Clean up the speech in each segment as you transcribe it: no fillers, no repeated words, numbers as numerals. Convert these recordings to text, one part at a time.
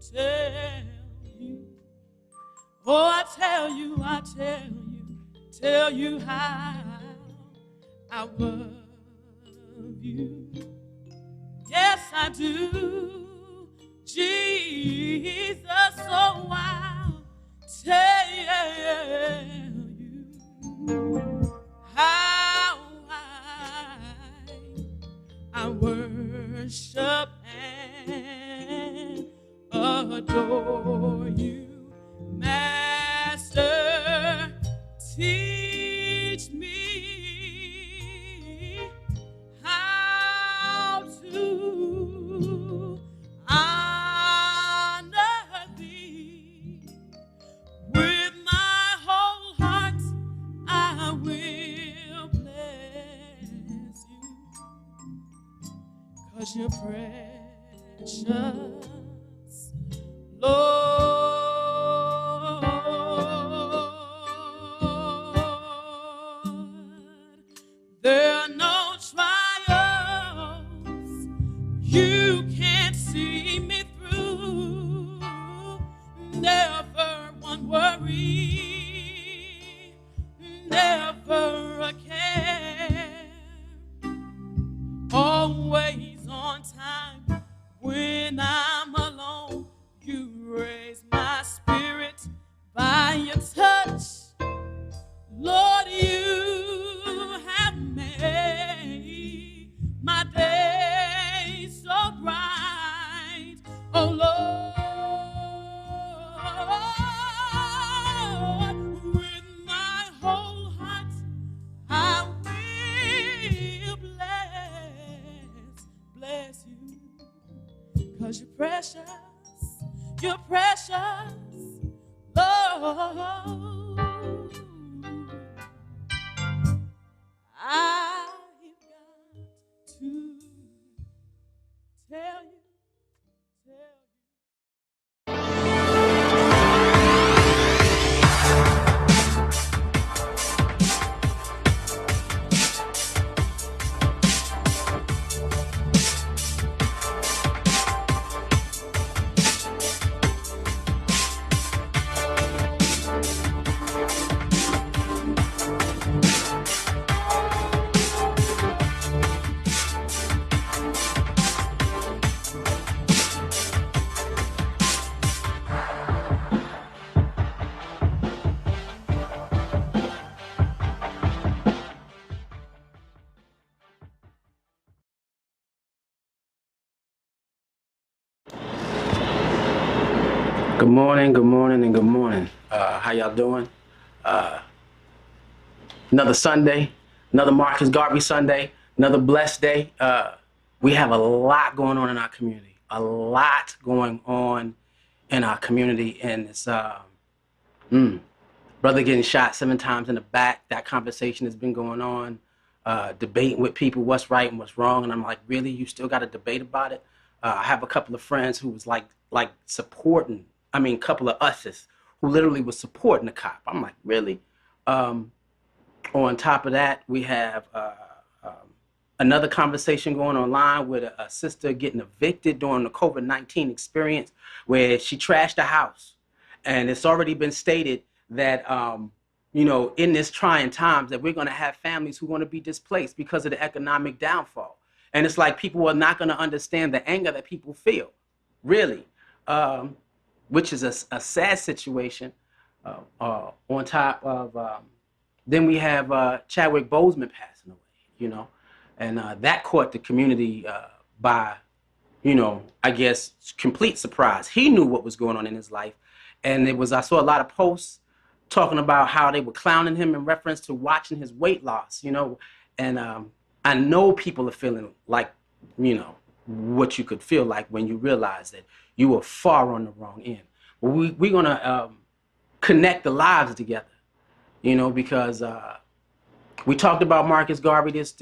tell you. Oh, tell you how I love you. Yes, I do, Jesus. So I'll tell you how I worship and adore you, Master. Teach me how to honor thee. With my whole heart I will bless you, 'cause you're precious, Lord. There are no trials you can't see me through. Never one worry, never a care. Always on time when I'm alone. You raise my spirit by your touch. Lord, you have made my day so bright. Oh Lord, with my whole heart I will bless you, 'cause you're precious, Lord. I've got to tell you. Good morning, and good morning. How y'all doing? Another Sunday, another Marcus Garvey Sunday, another blessed day. We have a lot going on in our community, and it's brother getting shot 7 times in the back. That conversation has been going on, debating with people what's right and what's wrong, and I'm like, really, you still got to debate about it? I have a couple of friends who was like supporting. I mean, a couple of us's who literally was supporting the cop. I'm like, really? On top of that, we have another conversation going online with a sister getting evicted during the COVID-19 experience, where she trashed the house. And it's already been stated that, in this trying times, that we're going to have families who are going to be displaced because of the economic downfall. And it's like people are not going to understand the anger that people feel, really. Which is a sad situation. On top of, then we have Chadwick Boseman passing away, and that caught the community by, I guess, complete surprise. He knew what was going on in his life, and I saw a lot of posts talking about how they were clowning him in reference to watching his weight loss, and I know people are feeling like, what you could feel like when you realize that you were far on the wrong end. But we're going to connect the lives together, because we talked about Marcus Garvey this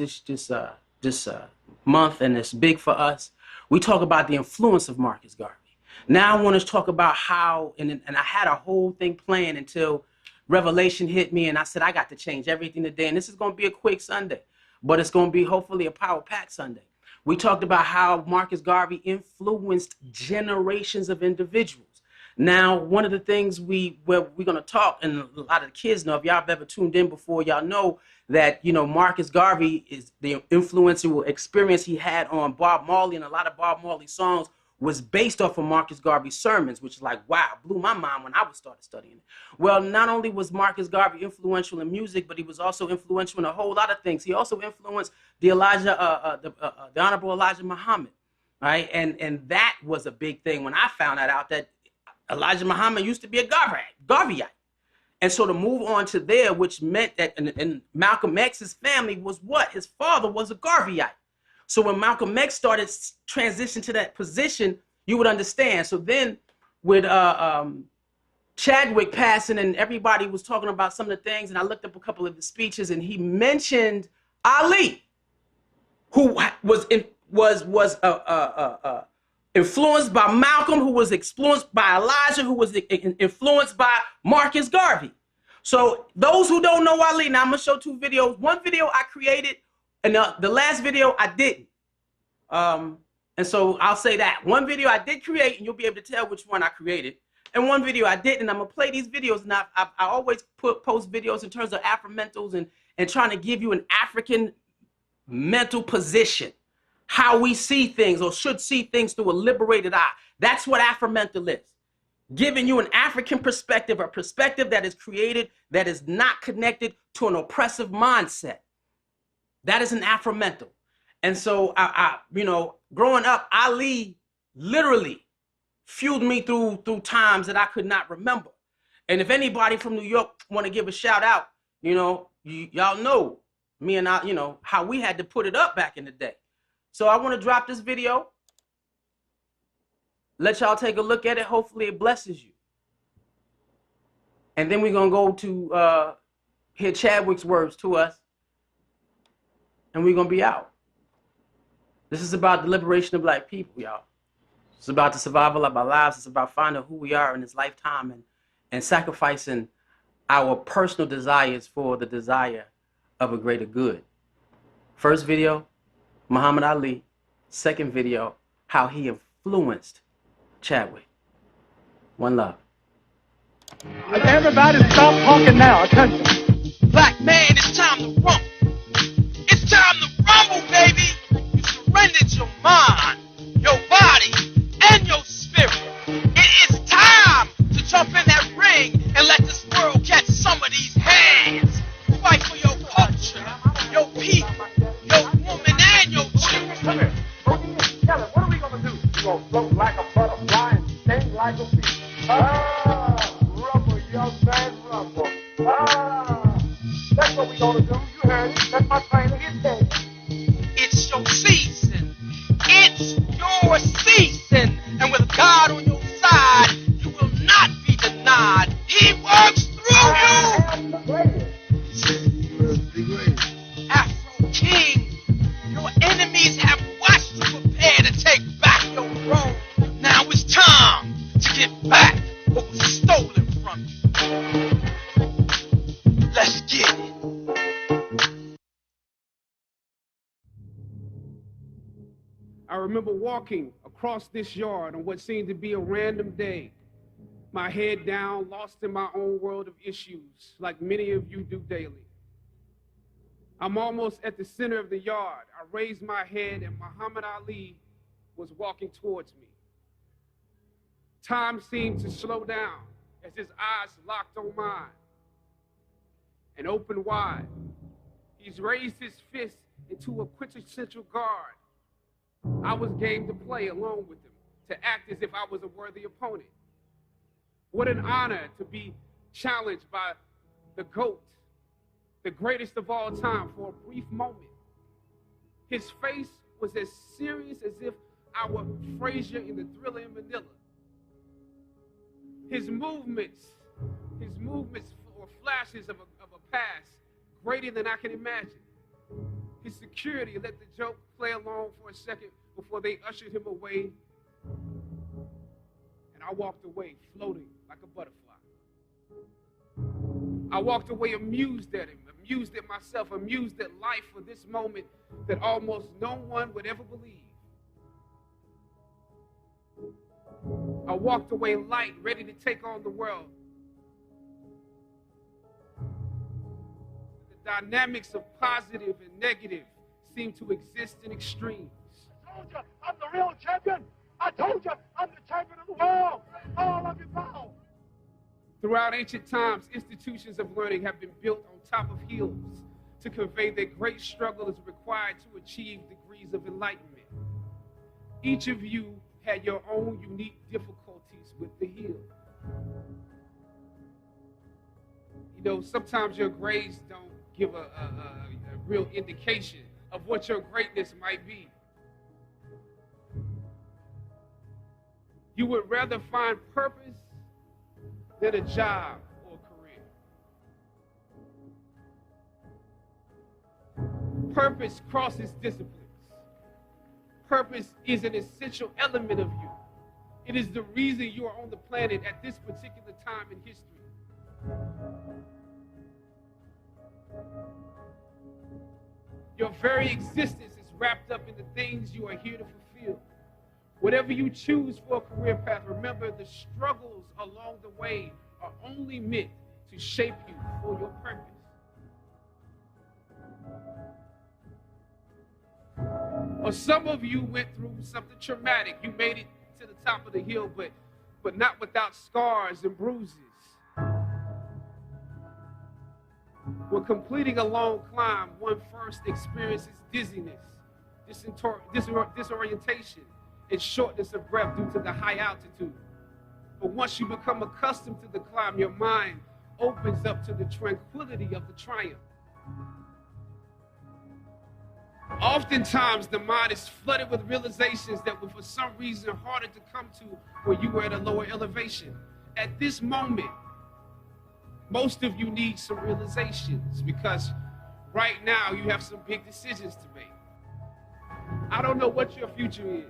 month, and it's big for us. We talk about the influence of Marcus Garvey. Now I want to talk about how, and I had a whole thing planned until Revelation hit me, and I said I got to change everything today. And this is going to be a quick Sunday, but it's going to be hopefully a power-packed Sunday. We talked about how Marcus Garvey influenced generations of individuals. Now, one of the things we're going to talk, and a lot of the kids know, if y'all have ever tuned in before, y'all know that, you know, Marcus Garvey is the influential experience he had on Bob Marley, and a lot of Bob Marley songs was based off of Marcus Garvey's sermons, which is like, wow, blew my mind when I was started studying it. Well, not only was Marcus Garvey influential in music, but he was also influential in a whole lot of things. He also influenced the Honorable Elijah Muhammad, right? And that was a big thing when I found out that Elijah Muhammad used to be a Garveyite. And so to move on to there, which meant that and Malcolm X's family was what? His father was a Garveyite. So when Malcolm X started transition to that position, you would understand. So then with Chadwick passing and everybody was talking about some of the things, and I looked up a couple of the speeches, and he mentioned Ali, who was influenced by Malcolm, who was influenced by Elijah, who was influenced by Marcus Garvey. So those who don't know Ali, now I'm gonna show two videos. One video I created, and the last video I didn't. And so I'll say that. One video I did create, and you'll be able to tell which one I created. And one video I didn't, and I'm gonna play these videos. And I always post videos in terms of Afromentals and trying to give you an African mental position, how we see things or should see things through a liberated eye. That's what Afromental is. Giving you an African perspective, a perspective that is created, that is not connected to an oppressive mindset. That is an Afromental. And so, you know, growing up, Ali literally fueled me through times that I could not remember. And if anybody from New York want to give a shout out, you know, y'all know me and I, you know, how we had to put it up back in the day. So I want to drop this video. Let y'all take a look at it. Hopefully it blesses you. And then we're going to go to hear Chadwick's words to us. And we're going to be out. This is about the liberation of Black people, y'all. It's about the survival of our lives. It's about finding who we are in this lifetime and sacrificing our personal desires for the desire of a greater good. First video, Muhammad Ali. Second video, how he influenced Chadwick. One love. Everybody stop honking now. Attention. Black man, it's time to rumble. It's time to rumble, baby. You surrendered your mind, your body, and your spirit. It is time to jump in that ring and let this world catch some of these hands. Fight for your culture, your people, your woman, and your children. Come here. Tell him, what are we going to do? We're going to float like a butterfly and sting like a bee. Rumble, young man, rumble. That's what we're going to do. You heard it. That's my trainer. It's dead. It's your season. It's your season. And with God on your side, you will not be denied. He works through you. Afro King, your enemies have watched you prepare to take back your throne. Now it's time to get back what was stolen from you. Let's get it. I remember walking across this yard on what seemed to be a random day, my head down, lost in my own world of issues, like many of you do daily. I'm almost at the center of the yard. I raised my head, and Muhammad Ali was walking towards me. Time seemed to slow down as his eyes locked on mine and opened wide. He's raised his fist into a quintessential guard. I was game to play along with him, to act as if I was a worthy opponent. What an honor to be challenged by the GOAT, the greatest of all time, for a brief moment. His face was as serious as if I were Frazier in the Thriller in Manila. His movements were flashes of a past greater than I can imagine. His security let the joke play along for a second before they ushered him away. And I walked away, floating like a butterfly. I walked away amused at him, amused at myself, amused at life for this moment that almost no one would ever believe. I walked away light, ready to take on the world. The dynamics of positive and negative seem to exist in extremes. I told you, I'm the real champion. I told you, I'm the champion of the world. All of you bow. Throughout ancient times, institutions of learning have been built on top of hills to convey that great struggle is required to achieve degrees of enlightenment. Each of you had your own unique difficulties with the hill. You know, sometimes your grades don't give a real indication of what your greatness might be. You would rather find purpose than a job or a career. Purpose crosses disciplines. Purpose is an essential element of you. It is the reason you are on the planet at this particular time in history. Your very existence is wrapped up in the things you are here to fulfill. Whatever you choose for a career path, remember the struggles along the way are only meant to shape you for your purpose. Or some of you went through something traumatic. You made it to the top of the hill, but not without scars and bruises. When completing a long climb, one first experiences dizziness, disorientation, and shortness of breath due to the high altitude. But once you become accustomed to the climb, your mind opens up to the tranquility of the triumph. Oftentimes, the mind is flooded with realizations that were for some reason harder to come to when you were at a lower elevation. At this moment, most of you need some realizations because right now you have some big decisions to make. I don't know what your future is,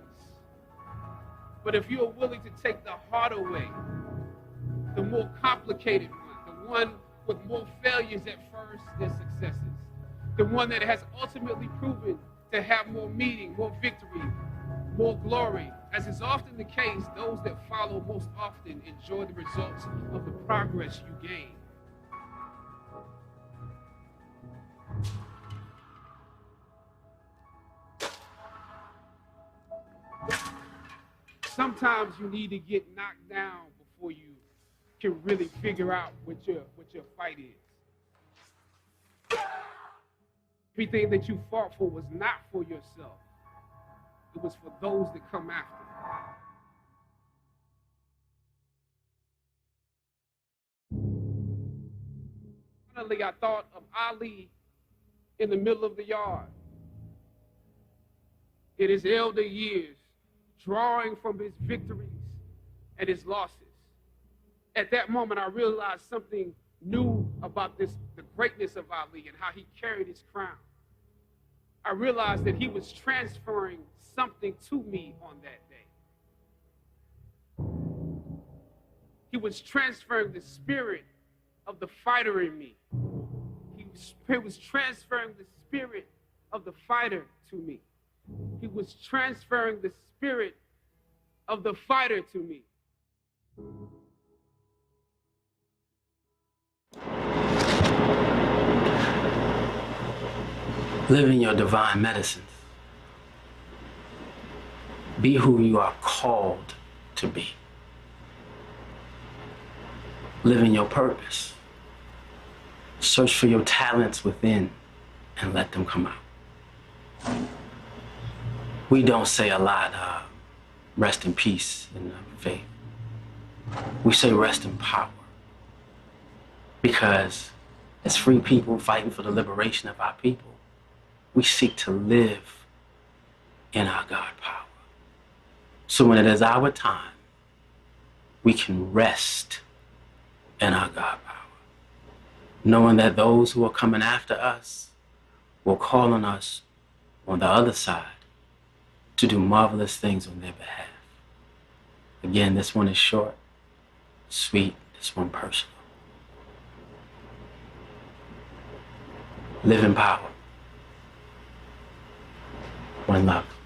but if you are willing to take the harder way, the more complicated one, the one with more failures at first than successes, the one that has ultimately proven to have more meaning, more victory, more glory. As is often the case, those that follow most often enjoy the results of the progress you gain. Sometimes you need to get knocked down before you can really figure out what your fight is. Everything that you fought for was not for yourself. It was for those that come after. Finally, I thought of Ali in the middle of the yard. In his elder years, drawing from his victories and his losses. At that moment, I realized something new about the greatness of Ali and how he carried his crown. I realized that he was transferring something to me on that day. He was transferring the spirit of the fighter in me. He was transferring the spirit of the fighter to me. He was transferring the spirit of the fighter to me. Live in your divine medicine. Be who you are called to be. Live in your purpose. Search for your talents within and let them come out. We don't say a lot, rest in peace in faith. We say rest in power. Because as free people fighting for the liberation of our people, we seek to live in our God power. So when it is our time, we can rest in our God power, knowing that those who are coming after us will call on us on the other side to do marvelous things on their behalf. Again, this one is short, sweet, this one personal. Live in power. One love.